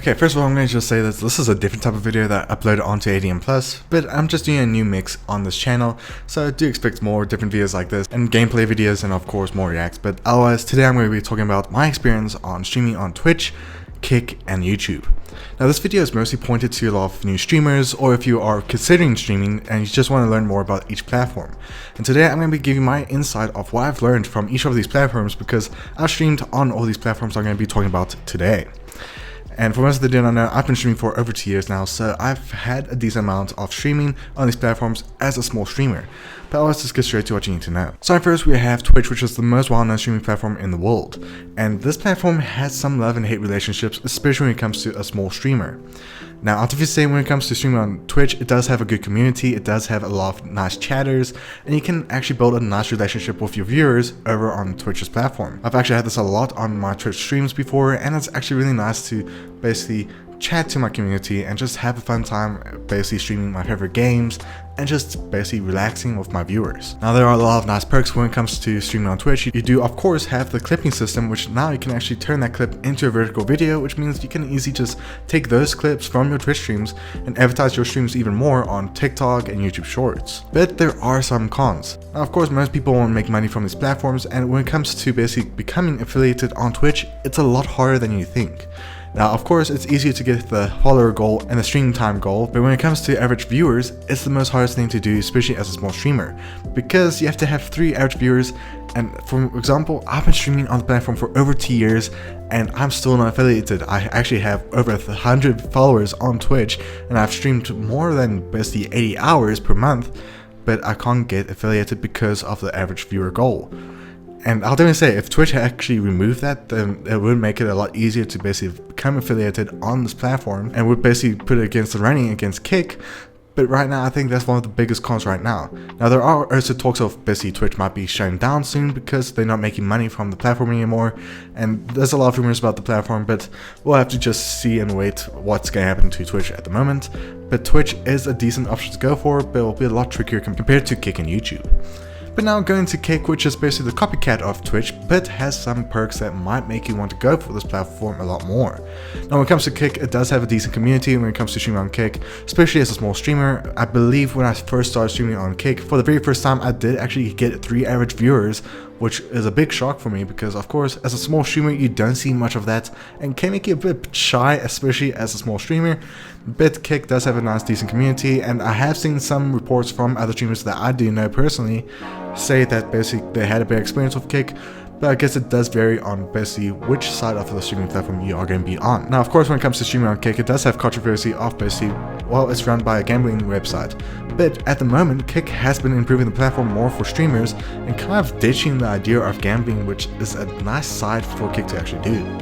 Okay, first of all, I'm going to just say that this is a different type of video that I uploaded onto ADM+, but I'm just doing a new mix on this channel, so do expect more different videos like this, and gameplay videos, and of course more reacts. But otherwise, today I'm going to be talking about my experience on streaming on Twitch, Kick, and YouTube. Now this video is mostly pointed to a lot of new streamers, or if you are considering streaming and you just want to learn more about each platform. And today I'm going to be giving my insight of what I've learned from each of these platforms, because I've streamed on all these platforms I'm going to be talking about today. And for most of the do not know, I've been streaming for over 2 years now, so I've had a decent amount of streaming on these platforms as a small streamer. But let's just get straight to what you need to know. So first we have Twitch, which is the most well-known streaming platform in the world. And this platform has some love and hate relationships, especially when it comes to a small streamer. Now, I'll have to say, when it comes to streaming on Twitch, it does have a good community, it does have a lot of nice chatters, and you can actually build a nice relationship with your viewers over on Twitch's platform. I've actually had this a lot on my Twitch streams before, and it's actually really nice to basically chat to my community and just have a fun time basically streaming my favorite games and just basically relaxing with my viewers. Now there are a lot of nice perks when it comes to streaming on Twitch. You do of course have the clipping system, which now you can actually turn that clip into a vertical video, which means you can easily just take those clips from your Twitch streams and advertise your streams even more on TikTok and YouTube Shorts. But there are some cons. Now of course most people want to make money from these platforms, and when it comes to basically becoming affiliated on Twitch, it's a lot harder than you think. Now, of course, it's easier to get the follower goal and the stream time goal, but when it comes to average viewers, it's the most hardest thing to do, especially as a small streamer, because you have to have 3 average viewers. And for example, I've been streaming on the platform for over 2 years, and I'm still not affiliated. I actually have over 100 followers on Twitch, and I've streamed more than basically 80 hours per month, but I can't get affiliated because of the average viewer goal. And I'll definitely say, if Twitch actually removed that, then it would make it a lot easier to basically become affiliated on this platform, and would basically put it against the running against Kick. But right now, I think that's one of the biggest cons right now. Now there are also talks of basically Twitch might be shutting down soon because they're not making money from the platform anymore, and there's a lot of rumors about the platform, but we'll have to just see and wait what's going to happen to Twitch at the moment. But Twitch is a decent option to go for, but it will be a lot trickier compared to Kick and YouTube. But now going to Kick, which is basically the copycat of Twitch, but has some perks that might make you want to go for this platform a lot more. Now when it comes to Kick, it does have a decent community when it comes to streaming on Kick, especially as a small streamer. I believe when I first started streaming on Kick, for the very first time, I did actually get 3 average viewers, which is a big shock for me because of course as a small streamer you don't see much of that and can make you a bit shy, especially as a small streamer. But Kick does have a nice decent community, and I have seen some reports from other streamers that I do know personally say that basically they had a bad experience with Kick. But I guess it does vary on basically which side of the streaming platform you are going to be on. Now of course when it comes to streaming on Kick, it does have controversy of basically, well, it's run by a gambling website. But at the moment, Kick has been improving the platform more for streamers and kind of ditching the idea of gambling, which is a nice side for Kick to actually do.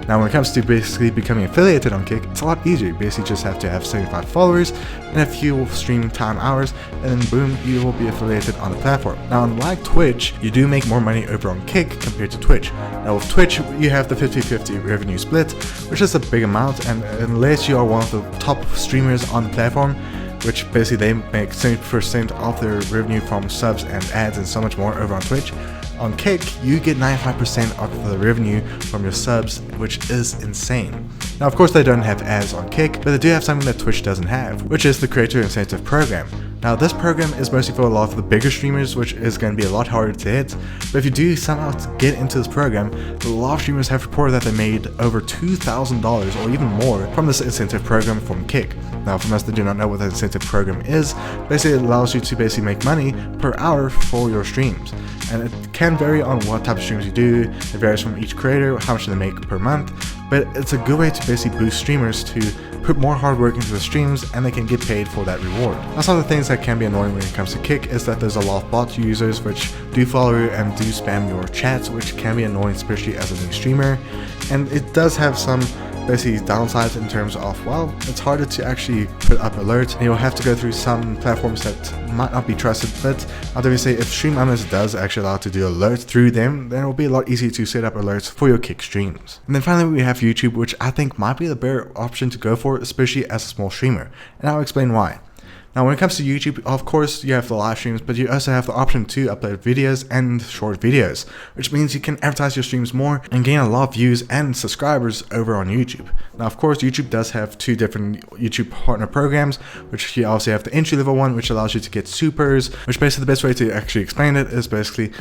Now when it comes to basically becoming affiliated on Kick, it's a lot easier. You basically just have to have 75 followers and a few stream time hours, and then boom, you will be affiliated on the platform. Now unlike Twitch, you do make more money over on Kick compared to Twitch. Now with Twitch, you have the 50-50 revenue split, which is a big amount, and unless you are one of the top streamers on the platform, which basically they make 70% of their revenue from subs and ads and so much more over on Twitch. On Kick, you get 95% of the revenue from your subs, which is insane. Now of course they don't have ads on Kick, but they do have something that Twitch doesn't have, which is the creator incentive program. Now this program is mostly for a lot of the bigger streamers, which is going to be a lot harder to hit, but if you do somehow get into this program, a lot of streamers have reported that they made over $2,000 or even more from this incentive program from Kick. Now for most that do not know what the incentive program is, basically it allows you to basically make money per hour for your streams. And it can vary on what type of streams you do, it varies from each creator, how much they make per month, but it's a good way to basically boost streamers to put more hard work into the streams, and they can get paid for that reward. Now some of the things that can be annoying when it comes to Kick is that there's a lot of bot users which do follow you and do spam your chats, which can be annoying, especially as a new streamer. And it does have some basically downsides in terms of, well, it's harder to actually put up alerts, and you'll have to go through some platforms that might not be trusted. But I'll definitely say if Stream Analyst does actually allow to do alerts through them, then it will be a lot easier to set up alerts for your Kick streams. And then finally we have YouTube, which I think might be the better option to go for, especially as a small streamer, and I'll explain why. Now when it comes to YouTube, of course you have the live streams, but you also have the option to upload videos and short videos, which means you can advertise your streams more and gain a lot of views and subscribers over on YouTube. Now of course YouTube does have two different YouTube partner programs, which you also have the entry level one, which allows you to get supers, which basically the best way to actually explain it is basically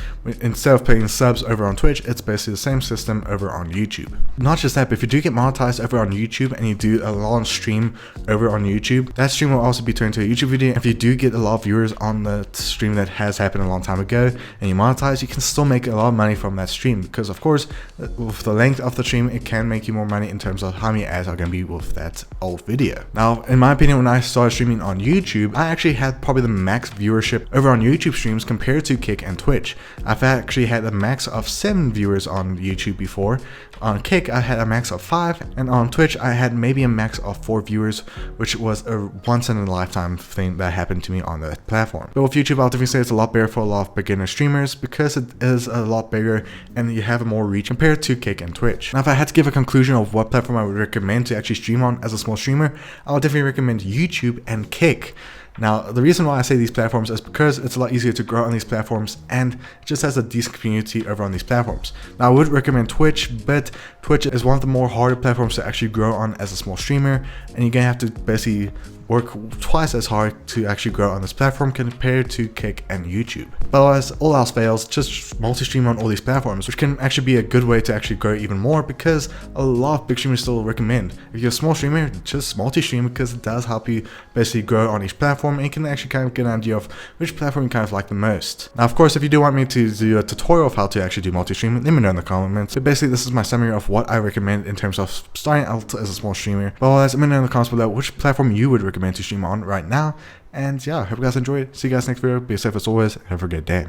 instead of paying subs over on Twitch, it's basically the same system over on YouTube. Not just that, but if you do get monetized over on YouTube and you do a long stream over on YouTube, that stream will also be turned into a YouTube video. If you do get a lot of viewers on the stream that has happened a long time ago and you monetize, you can still make a lot of money from that stream, because of course with the length of the stream it can make you more money in terms of how many ads are going to be with that old video. Now in my opinion, when I started streaming on YouTube, I actually had probably the max viewership over on YouTube streams compared to Kick and Twitch. I've actually had a max of 7 viewers on YouTube before. On Kick I had a max of 5, and on Twitch I had maybe a max of 4 viewers, which was a once in a lifetime thing that happened to me on that platform. But with YouTube, I'll definitely say it's a lot better for a lot of beginner streamers because it is a lot bigger and you have more reach compared to Kick and Twitch. Now if I had to give a conclusion of what platform I would recommend to actually stream on as a small streamer, I would definitely recommend YouTube and Kick. Now, the reason why I say these platforms is because it's a lot easier to grow on these platforms and it just has a decent community over on these platforms. Now, I would recommend Twitch, but Twitch is one of the more harder platforms to actually grow on as a small streamer, and you're gonna have to basically work twice as hard to actually grow on this platform compared to Kick and YouTube. But as all else fails, just multi-stream on all these platforms, which can actually be a good way to actually grow even more, because a lot of big streamers still recommend, if you're a small streamer, just multi-stream, because it does help you basically grow on each platform and you can actually kind of get an idea of which platform you kind of like the most. Now of course, if you do want me to do a tutorial of how to actually do multi-stream, let me know in the comments. But basically this is my summary of what I recommend in terms of starting out as a small streamer. But let me know in the comments below which platform you would recommend to stream on right now. And yeah, I hope you guys enjoyed. See you guys next video. Be safe as always. Have a good day.